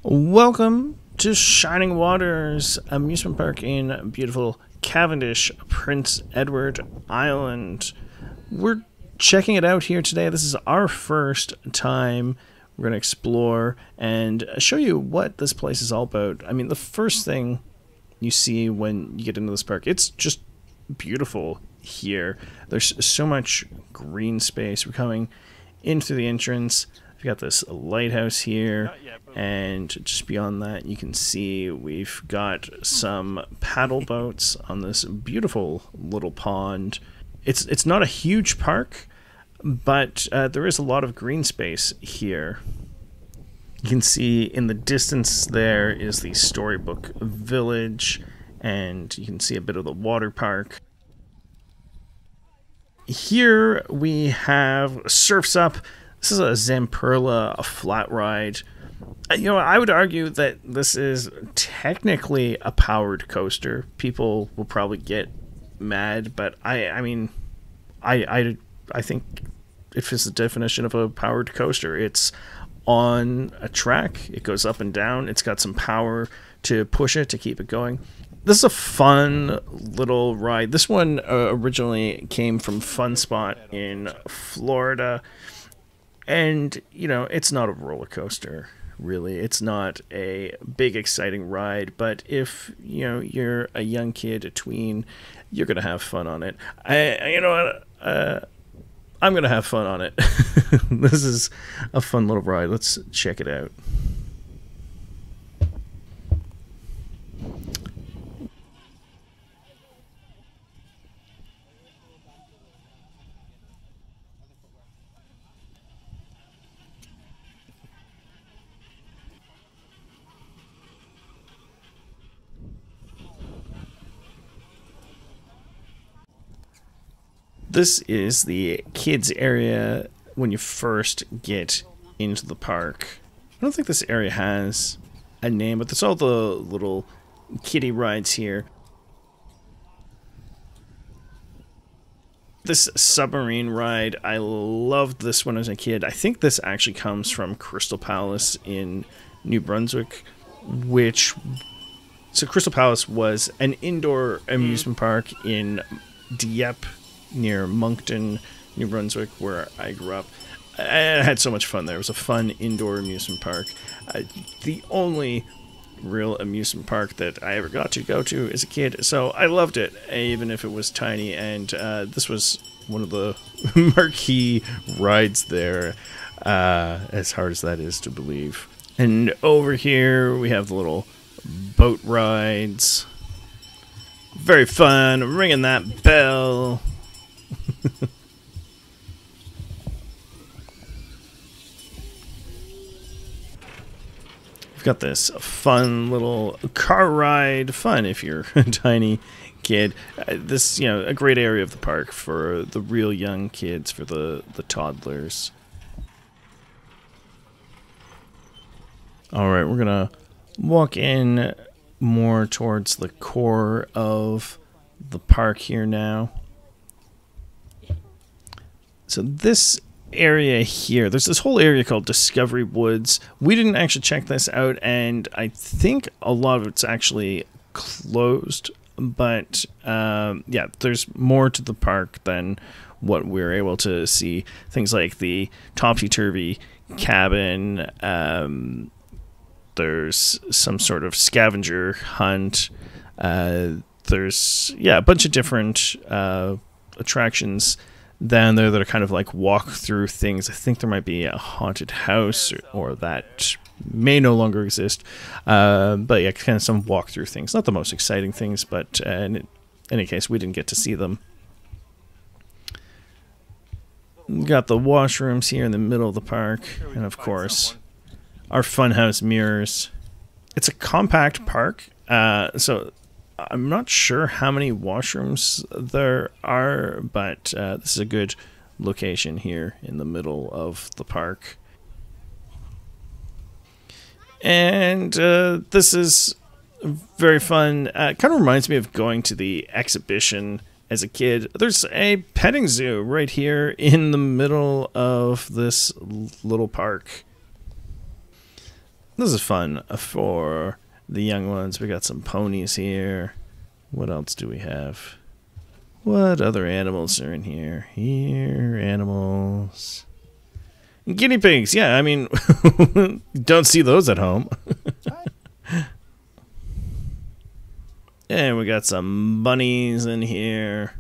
Welcome to Shining Waters Amusement Park in beautiful Cavendish, Prince Edward Island. We're checking it out here today. This is our first time. We're going to explore and show you what this place is all about. I mean, the first thing you see when you get into this park, it's just beautiful here. There's so much green space. We're coming into the entrance. We've got this lighthouse here, and just beyond that you can see we've got some paddle boats on this beautiful little pond. It's not a huge park, but there is a lot of green space here. You can see in the distance there is the Storybook Village, and you can see a bit of the water park. Here we have Surf's Up. This is a Zamperla, a flat ride. You know, I would argue that this is technically a powered coaster. People will probably get mad, but I mean, I think it fits the definition of a powered coaster. It's on a track. It goes up and down. It's got some power to push it, to keep it going. This is a fun little ride. This one originally came from Fun Spot in Florida. And, you know, it's not a roller coaster, really. It's not a big, exciting ride. But if, you know, you're a young kid, a tween, you're going to have fun on it. You know what? I'm going to have fun on it. This is a fun little ride. Let's check it out. This is the kids area when you first get into the park. I don't think this area has a name, but there's all the little kiddie rides here. This submarine ride, I loved this when I was a kid. I think this actually comes from Crystal Palace in New Brunswick, so Crystal Palace was an indoor amusement park in Dieppe, near Moncton, New Brunswick, where I grew up. I had so much fun there. It was a fun indoor amusement park. The only real amusement park that I ever got to go to as a kid, so I loved it, even if it was tiny, and this was one of the marquee rides there, as hard as that is to believe. And over here we have the little boat rides. Very fun, ringing that bell. We've got this fun little car ride. Fun if you're a tiny kid. This, you know, a great area of the park for the real young kids, for the toddlers. Alright, we're gonna walk in more towards the core of the park here now. So this area here, there's this whole area called Discovery Woods. We didn't actually check this out, and I think a lot of it's actually closed. But yeah, there's more to the park than what we're able to see. Things like the topsy-turvy cabin. There's some sort of scavenger hunt. There's, yeah, a bunch of different attractions down there that are kind of like walk through things. I think there might be a haunted house, or that may no longer exist. But yeah, kind of some walk through things. Not the most exciting things, but in any case, we didn't get to see them. We've got the washrooms here in the middle of the park, and of course, our funhouse mirrors. It's a compact park, so I'm not sure how many washrooms there are, but this is a good location here in the middle of the park. And this is very fun. Kind of reminds me of going to the exhibition as a kid. There's a petting zoo right here in the middle of this little park. This is fun for the young ones. We got some ponies here. What else do we have? What other animals are in here? Here, animals. Guinea pigs. Yeah, I mean, don't see those at home. And we got some bunnies in here.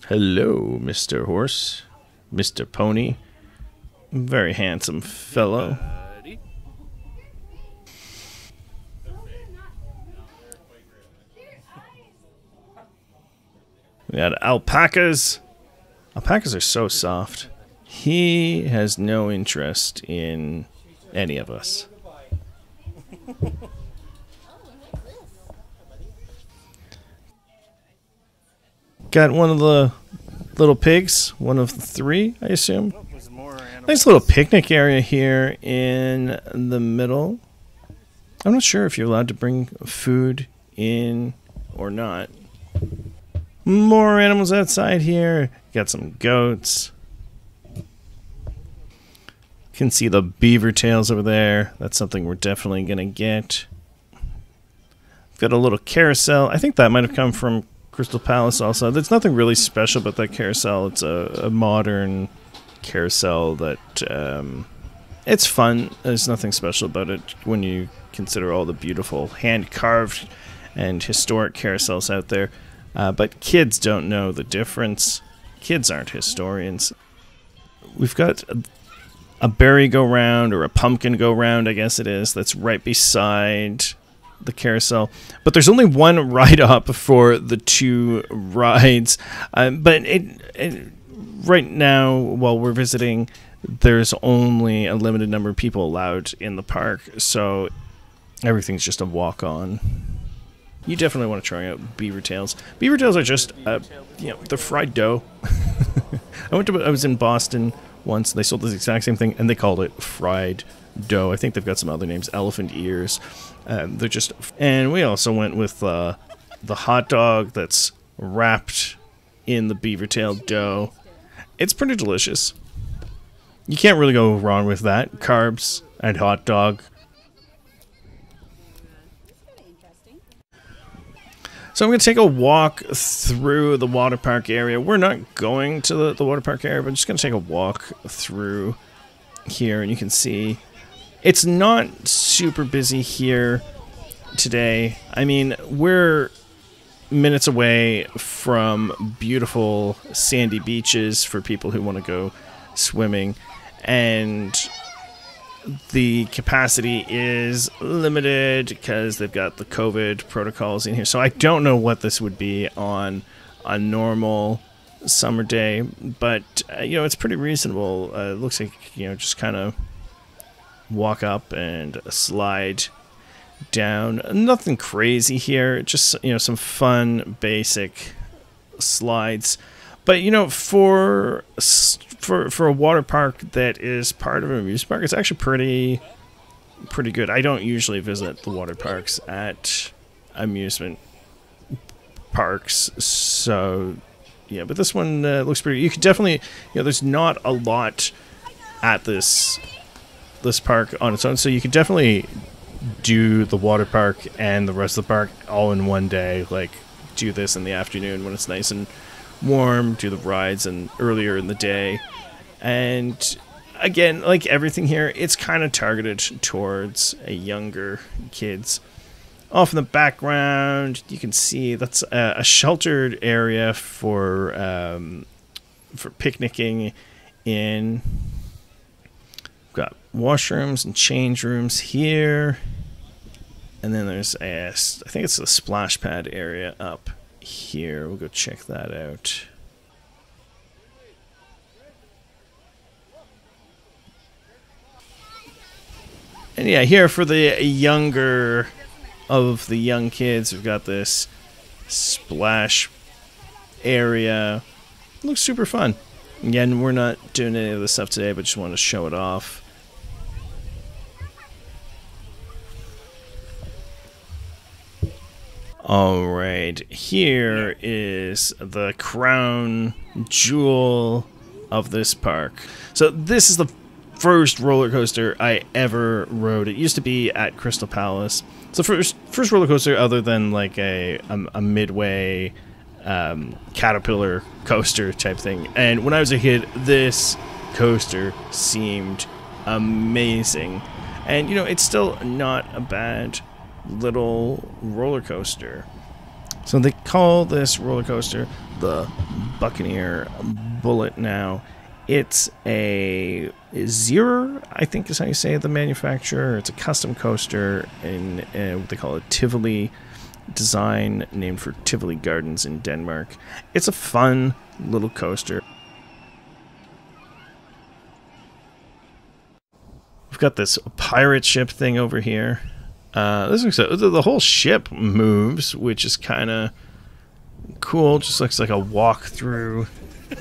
Hello, Mr. Horse, Mr. Pony. Very handsome fellow. We got alpacas. Alpacas are so soft. He has no interest in any of us. Got one of the little pigs, one of the three, I assume. Nice little picnic area here in the middle. I'm not sure if you're allowed to bring food in or not. More animals outside here. Got some goats. Can see the beaver tails over there. That's something we're definitely going to get. Got a little carousel. I think that might have come from Crystal Palace also. There's nothing really special about that carousel. It's a modern carousel that it's fun. There's nothing special about it when you consider all the beautiful hand-carved and historic carousels out there. But kids don't know the difference. Kids aren't historians. We've got a berry go-round, or a pumpkin go-round, I guess it is, that's right beside the carousel. But there's only one ride up for the two rides. But right now, while we're visiting, there's only a limited number of people allowed in the park, so everything's just a walk-on. You definitely want to try out beaver tails. Beaver tails are just, you know, the fried dough. I was in Boston once. They sold this exact same thing, and they called it fried dough. I think they've got some other names, elephant ears. They're just, and we also went with the hot dog that's wrapped in the beaver tail dough. It's pretty delicious. You can't really go wrong with that. Carbs and hot dog. So I'm going to take a walk through the water park area. We're not going to the water park area, but I'm just going to take a walk through here, and you can see it's not super busy here today. I mean, we're minutes away from beautiful sandy beaches for people who want to go swimming, and the capacity is limited because they've got the COVID protocols in here. So I don't know what this would be on a normal summer day, but you know, it's pretty reasonable. It looks like, you know, just kind of walk up and slide down. Nothing crazy here, just, you know, some fun basic slides. But you know, for a water park that is part of an amusement park, it's actually pretty good. I don't usually visit the water parks at amusement parks, so yeah. But this one looks pretty. You could definitely, you know, there's not a lot at this park on its own, so you could definitely do the water park and the rest of the park all in one day. Like, do this in the afternoon when it's nice and warm, do the rides and earlier in the day. And again, like everything here, it's kind of targeted towards a younger kids. Off in the background, you can see that's a sheltered area for picnicking in. We've got washrooms and change rooms here. And then there's I think it's the splash pad area up here. We'll go check that out. And yeah, here for the younger of the young kids, we've got this splash area. It looks super fun. Again, we're not doing any of this stuff today, but just want to show it off. All right, here is the crown jewel of this park. So this is the first roller coaster I ever rode. It used to be at Crystal Palace. It's the first roller coaster other than like a midway caterpillar coaster type thing. And when I was a kid, this coaster seemed amazing. And, you know, it's still not a bad little roller coaster. So they call this roller coaster the Buccaneer Bullet now. It's a Zero, I think is how you say the manufacturer. It's a custom coaster in what they call a Tivoli design, named for Tivoli Gardens in Denmark. It's a fun little coaster. We've got this pirate ship thing over here. This looks like the whole ship moves, which is kind of cool. Just looks like a walk-through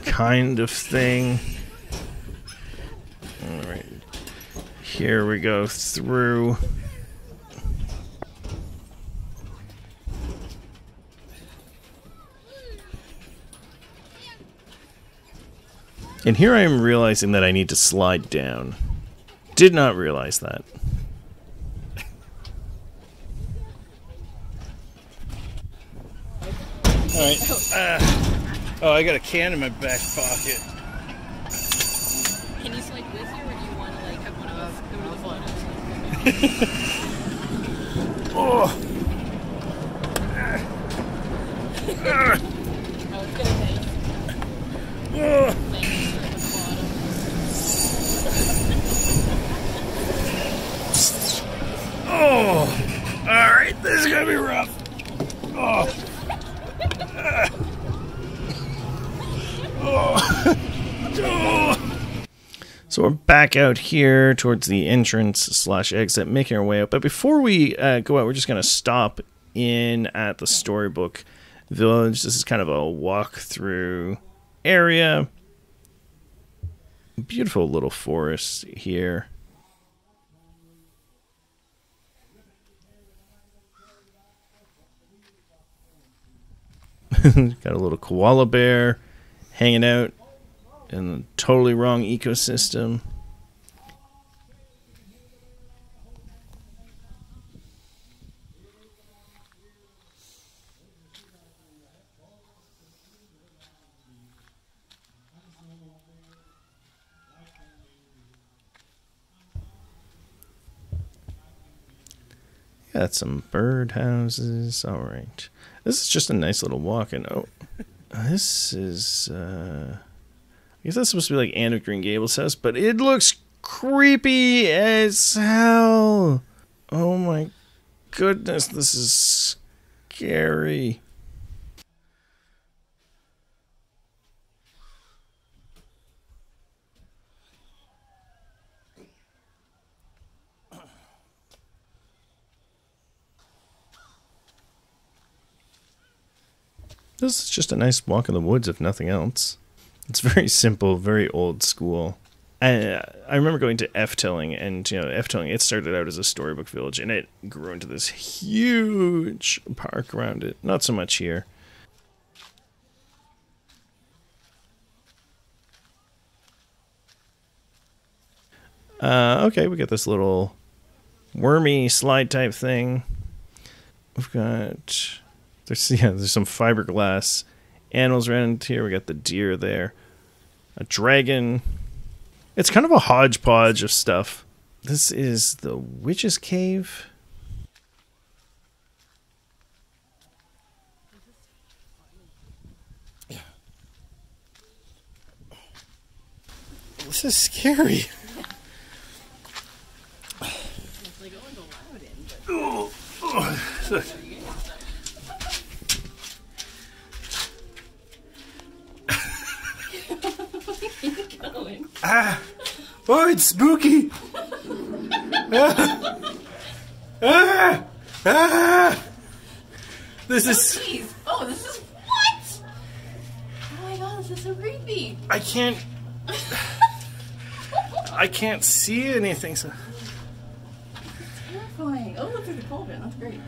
kind of thing. All right, here we go through. And here I am realizing that I need to slide down. Did not realize that. Alright. Oh, I got a can in my back pocket. Can you slide with you, or do you want to like have one of us go to the photos? Oh. Oh, it's gonna take. Oh. Oh, all right, this is gonna be rough. Oh. Oh. So we're back out here towards the entrance / exit, making our way up. But before we go out, we're just gonna stop in at the Storybook Village. This is kind of a walk-through area. Beautiful little forest here. Got a little koala bear hanging out in the totally wrong ecosystem. Got some bird houses. All right. This is just a nice little walk. And oh, this is, I guess that's supposed to be like Anne of Green Gables' house, but it looks creepy as hell. Oh my goodness, this is scary. This is just a nice walk in the woods, if nothing else. It's very simple, very old school. I remember going to Efteling, and you know, Efteling, it started out as a Storybook Village, and it grew into this huge park around it. Not so much here. Okay, we got this little wormy slide type thing. We've got... There's some fiberglass animals around here. We got the deer there. A dragon. It's kind of a hodgepodge of stuff. This is the Witch's Cave. This is scary. Oh, it's spooky. This is... Jeez. Oh, this is what? Oh my god, this is so creepy. I can't see anything. So... Terrifying. Oh, look, there's a cauldron. That's great.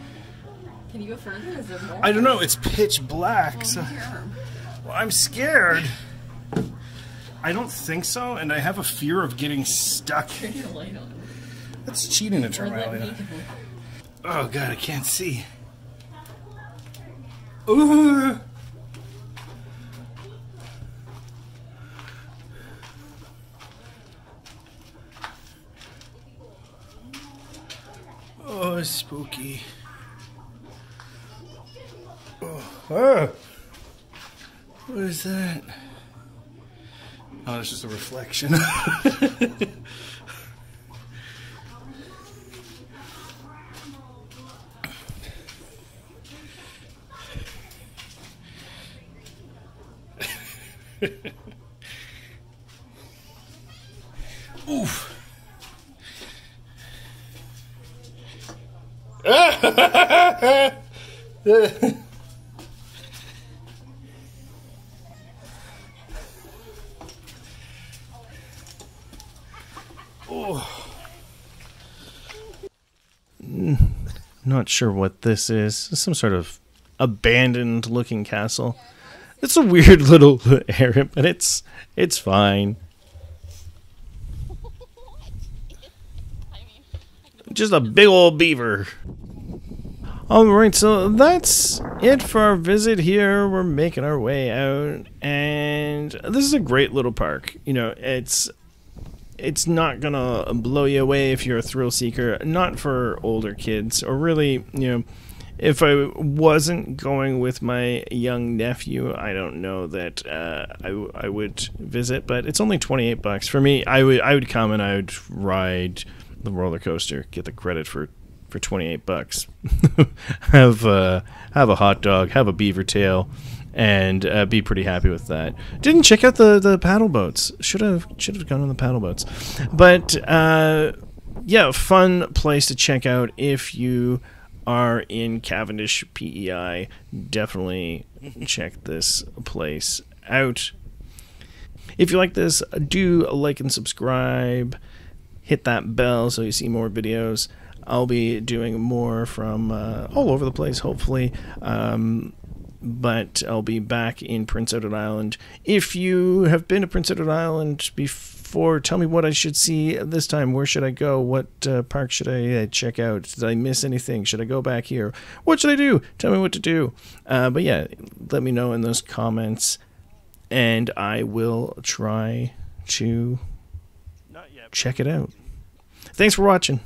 Can you go further? Is there more? I don't know. It's pitch black. So well, I'm scared. I don't think so, and I have a fear of getting stuck. Turn your light on. That's cheating to turn my light on. Oh god, I can't see. Ooh. Oh, spooky. Oh. What is that? Oh, it's just a reflection. Oof. Oh. Not sure what this is. Some sort of abandoned looking castle. It's a weird little area, but it's fine. Just a big old beaver. Alright, so that's it for our visit here. We're making our way out, and this is a great little park. You know, it's not gonna blow you away if you're a thrill seeker. Not for older kids, or really, you know, if I wasn't going with my young nephew, I don't know that I would visit. But it's only $28 for me. I would come and I would ride the roller coaster, get the credit for $28. have a hot dog, have a beaver tail, and be pretty happy with that. Didn't check out the paddle boats. Should have gone on the paddle boats. But yeah, fun place to check out if you are in Cavendish, PEI. Definitely check this place out. If you like this, do like and subscribe. Hit that bell so you see more videos. I'll be doing more from all over the place, hopefully. But I'll be back in Prince Edward Island. If you have been to Prince Edward Island before, tell me what I should see this time. Where should I go? What park should I check out? Did I miss anything? Should I go back here? What should I do? Tell me what to do. But yeah, let me know in those comments, and I will try to check it out. Thanks for watching.